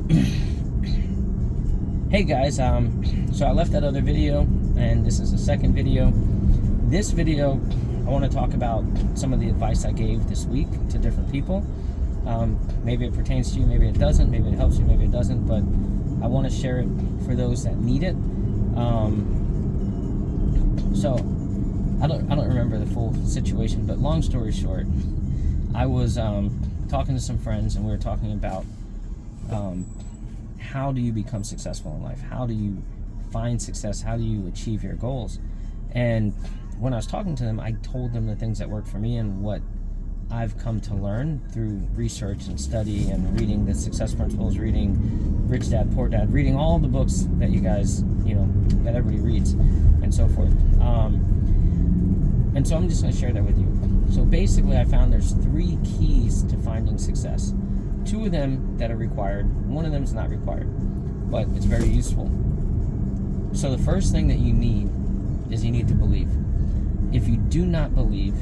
Hey guys, so I left that other video, and this is the second video. This video, I want to talk about some of the advice I gave this week to different people. Maybe it pertains to you, maybe it doesn't, maybe it helps you, maybe it doesn't, but I want to share it for those that need it. So I don't remember the full situation, but long story short, I was talking to some friends, and we were talking about how do you become successful in life? How do you find success? How do you achieve your goals? And when I was talking to them, I told them the things that work for me and what I've come to learn through research and study and reading the Success Principles, reading Rich Dad, Poor Dad, reading all the books that you guys, that everybody reads and so forth. And so I'm just going to share that with you. So basically, I found there's 3 keys to finding success. 2 of them that are required, 1 of them is not required, but it's very useful. So the first thing that you need is you need to believe. If you do not believe,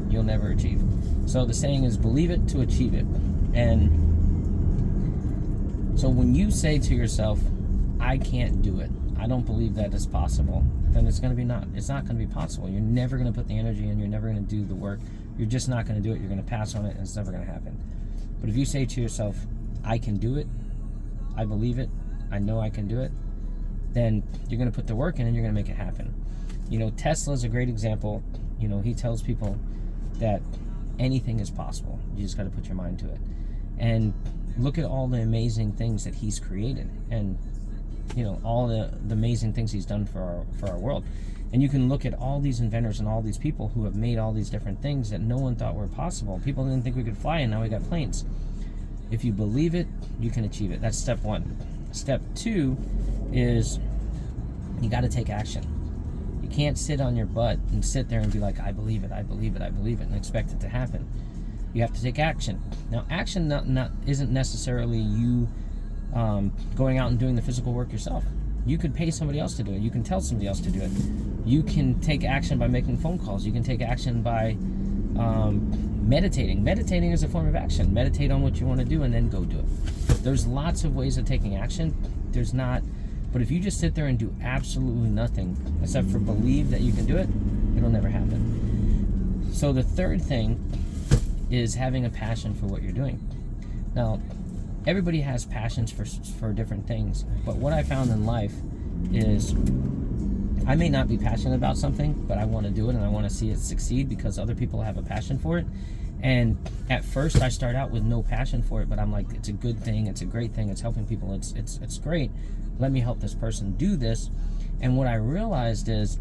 you'll never achieve. So the saying is, believe it to achieve it. And so when you say to yourself, I can't do it, I don't believe that is possible, then it's not going to be possible. You're never going to put the energy in, you're never going to do the work, you're just not going to do it, you're going to pass on it, and it's never going to happen. But if you say to yourself, I can do it, I believe it, I know I can do it, then you're going to put the work in and you're going to make it happen. Tesla's a great example. He tells people that anything is possible. You just got to put your mind to it. And look at all the amazing things that he's created, and all the amazing things he's done for our world. And you can look at all these inventors and all these people who have made all these different things that no one thought were possible. People didn't think we could fly, and now we got planes. If you believe it, you can achieve it. That's step 1. Step 2 is you got to take action. You can't sit on your butt and sit there and be like, I believe it, I believe it, I believe it, and expect it to happen. You have to take action. Now, action isn't necessarily you going out and doing the physical work yourself. You could pay somebody else to do it. You can tell somebody else to do it. You can take action by making phone calls. You can take action by meditating. Meditating is a form of action. Meditate on what you want to do and then go do it. There's lots of ways of taking action. But if you just sit there and do absolutely nothing except for believe that you can do it, it'll never happen. So the third thing is having a passion for what you're doing. Now, everybody has passions for different things, but what I found in life is I may not be passionate about something, but I want to do it and I want to see it succeed because other people have a passion for it. And at first I start out with no passion for it, but I'm like, it's a good thing, it's a great thing, it's helping people, it's great. Let me help this person do this. And what I realized is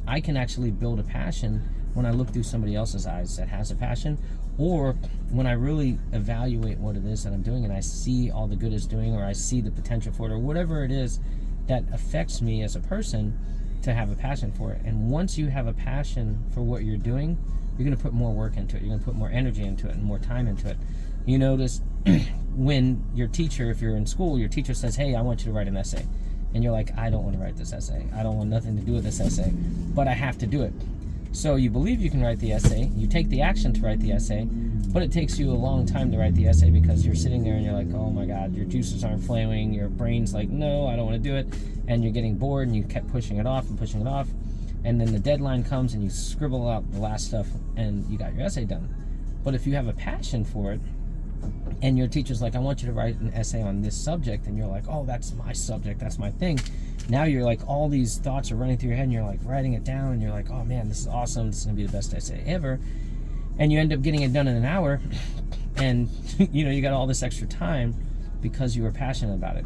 I can actually build a passion when I look through somebody else's eyes that has a passion, or when I really evaluate what it is that I'm doing and I see all the good it's doing, or I see the potential for it, or whatever it is that affects me as a person to have a passion for it. And once you have a passion for what you're doing, you're going to put more work into it. You're going to put more energy into it and more time into it. You notice when your teacher, if you're in school, your teacher says, hey, I want you to write an essay. And you're like, I don't want to write this essay. I don't want nothing to do with this essay, but I have to do it. So you believe you can write the essay, you take the action to write the essay, but it takes you a long time to write the essay because you're sitting there and you're like, oh my God, your juices aren't flowing, your brain's like, no, I don't want to do it, and you're getting bored and you kept pushing it off, and then the deadline comes and you scribble out the last stuff and you got your essay done. But if you have a passion for it, and your teacher's like, I want you to write an essay on this subject, and you're like, oh, that's my subject, that's my thing. Now you're like, all these thoughts are running through your head and you're like writing it down and you're like, oh man, this is awesome, this is gonna be the best essay ever. And you end up getting it done in an hour, and you got all this extra time because you were passionate about it.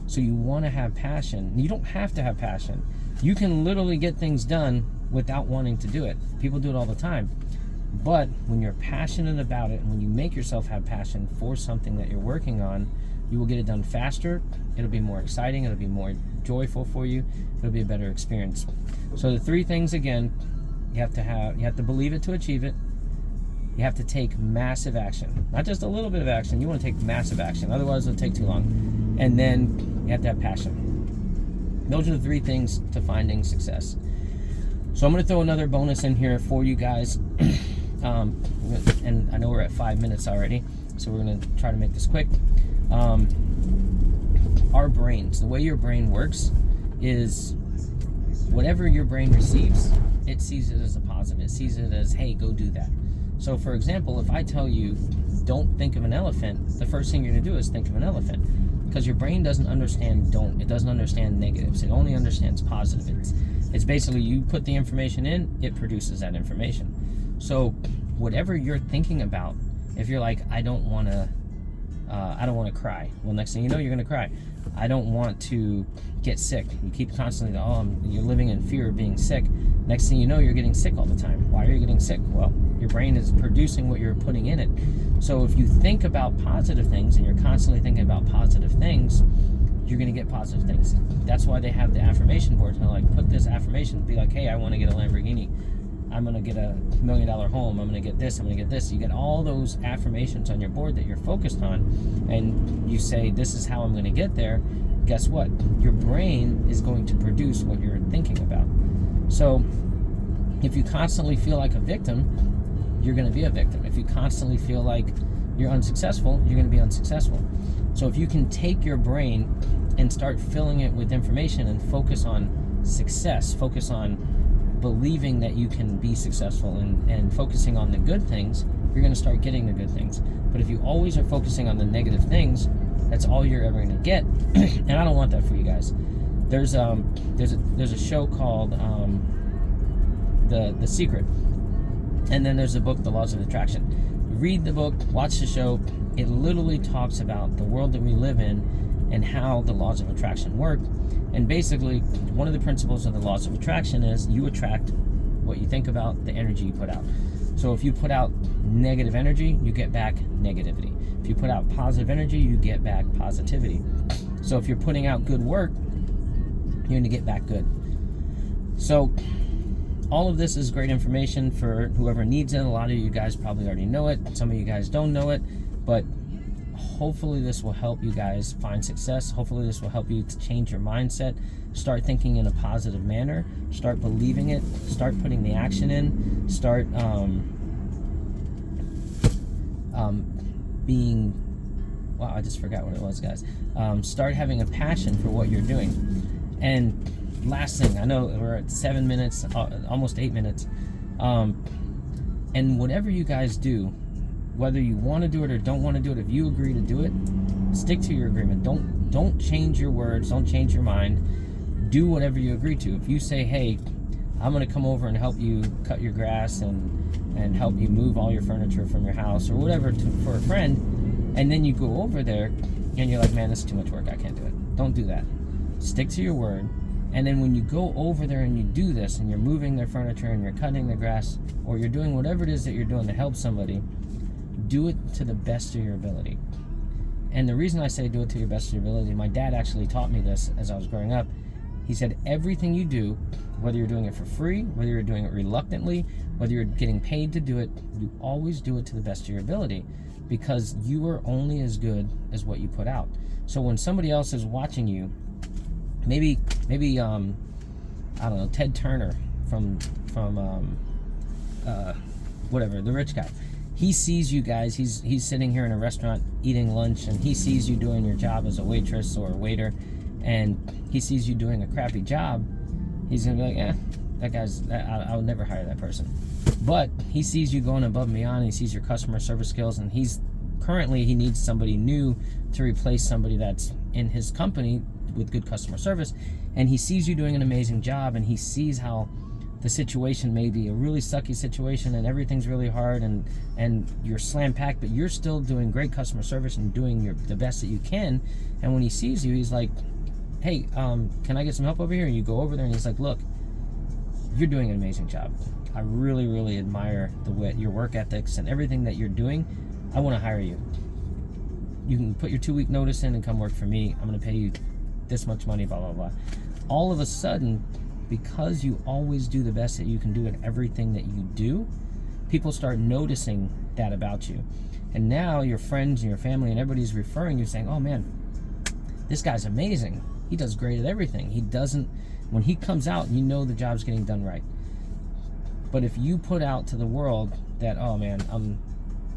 So you want to have passion. You don't have to have passion. You can literally get things done without wanting to do it. People do it all the time. But when you're passionate about it, and when you make yourself have passion for something that you're working on, you will get it done faster. It'll be more exciting. It'll be more joyful for you. It'll be a better experience. So the 3 things again, you have to believe it to achieve it. You have to take massive action, not just a little bit of action. You want to take massive action, otherwise it'll take too long. And then you have to have passion. Those are the 3 things to finding success. So I'm going to throw another bonus in here for you guys. And I know we're at 5 minutes already, so we're going to try to make this quick. our brains, the way your brain works is whatever your brain receives, it sees it as a positive. It sees it as, hey, go do that. So for example, if I tell you, don't think of an elephant, the first thing you're going to do is think of an elephant, because your brain doesn't understand don't. It doesn't understand negatives. It only understands positive. It's basically you put the information in, it produces that information. So whatever you're thinking about, if you're like, I don't want to cry. Well, next thing you know, you're going to cry. I don't want to get sick. You keep constantly, you're living in fear of being sick. Next thing you know, you're getting sick all the time. Why are you getting sick? Well, your brain is producing what you're putting in it. So if you think about positive things and you're constantly thinking about positive things, you're going to get positive things. That's why they have the affirmation boards. And like, put this affirmation, be like, hey, I want to get a Lamborghini. I'm going to get a $1 million home. I'm going to get this. I'm going to get this. You get all those affirmations on your board that you're focused on, and you say, this is how I'm going to get there. Guess what? Your brain is going to produce what you're thinking about. So if you constantly feel like a victim, you're going to be a victim. If you constantly feel like you're unsuccessful, you're going to be unsuccessful. So if you can take your brain and start filling it with information and focus on success, focus on believing that you can be successful and focusing on the good things, you're going to start getting the good things. But if you always are focusing on the negative things, that's all you're ever going to get. And I don't want that for you guys. There's a show called The Secret, and then there's a book, The Laws of Attraction. Read the book, watch the show. It literally talks about the world that we live in and how the laws of attraction work. And basically, one of the principles of the laws of attraction is you attract what you think about, the energy you put out. So if you put out negative energy, you get back negativity. If you put out positive energy, you get back positivity. So if you're putting out good work, you're going to get back good. So all of this is great information for whoever needs it. A lot of you guys probably already know it. Some of you guys don't know it, but hopefully this will help you guys find success. Hopefully this will help you to change your mindset, start thinking in a positive manner, start believing it, start putting the action in, start being, wow, I just forgot what it was, guys. Start having a passion for what you're doing. And last thing, I know we're at 7 minutes, almost 8 minutes, and whatever you guys do, whether you want to do it or don't want to do it, if you agree to do it, stick to your agreement. Don't change your words. Don't change your mind. Do whatever you agree to. If you say, hey, I'm going to come over and help you cut your grass and help you move all your furniture from your house or whatever for a friend, and then you go over there and you're like, man, this is too much work. I can't do it. Don't do that. Stick to your word. And then when you go over there and you do this and you're moving their furniture and you're cutting the grass or you're doing whatever it is that you're doing to help somebody, do it to the best of your ability. And the reason I say do it to your best of your ability, my dad actually taught me this as I was growing up. He said everything you do, whether you're doing it for free, whether you're doing it reluctantly, whether you're getting paid to do it, you always do it to the best of your ability, because you are only as good as what you put out. So when somebody else is watching you, maybe I don't know, Ted Turner from whatever, the rich guy. He sees you guys, he's sitting here in a restaurant eating lunch, and he sees you doing your job as a waitress or a waiter, and he sees you doing a crappy job. He's gonna be like, that guy's, I would never hire that person. But he sees you going above and beyond, he sees your customer service skills, and he needs somebody new to replace somebody that's in his company with good customer service, and he sees you doing an amazing job, and he sees how the situation may be a really sucky situation and everything's really hard and you're slam-packed, but you're still doing great customer service and doing the best that you can. And when he sees you, he's like, hey, can I get some help over here? And you go over there and he's like, look, you're doing an amazing job. I really, really admire your work ethics and everything that you're doing. I want to hire you. You can put your 2-week notice in and come work for me. I'm going to pay you this much money, blah, blah, blah. All of a sudden, because you always do the best that you can do at everything that you do, people start noticing that about you. And now your friends and your family and everybody's referring you, saying, oh man, this guy's amazing. He does great at everything. When he comes out, you know the job's getting done right. But if you put out to the world that, oh man,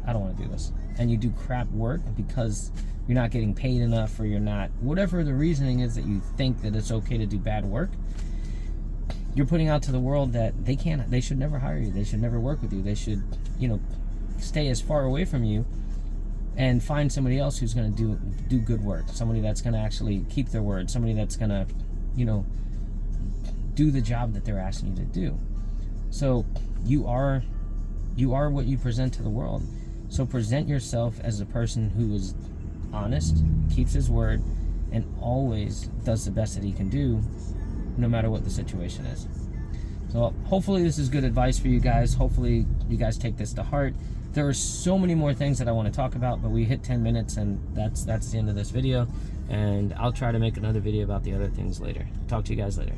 I don't want to do this, and you do crap work because you're not getting paid enough, or you're not, whatever the reasoning is that you think that it's okay to do bad work, you're putting out to the world that they should never hire you, they should never work with you, they should, stay as far away from you and find somebody else who's going to do good work, somebody that's going to actually keep their word, somebody that's going to, do the job that they're asking you to do. So you are what you present to the world. So present yourself as a person who is honest, keeps his word, and always does the best that he can do, no matter what the situation is. So hopefully this is good advice for you guys. Hopefully you guys take this to heart. There are so many more things that I want to talk about, but we hit 10 minutes, and that's the end of this video. And I'll try to make another video about the other things later. Talk to you guys later.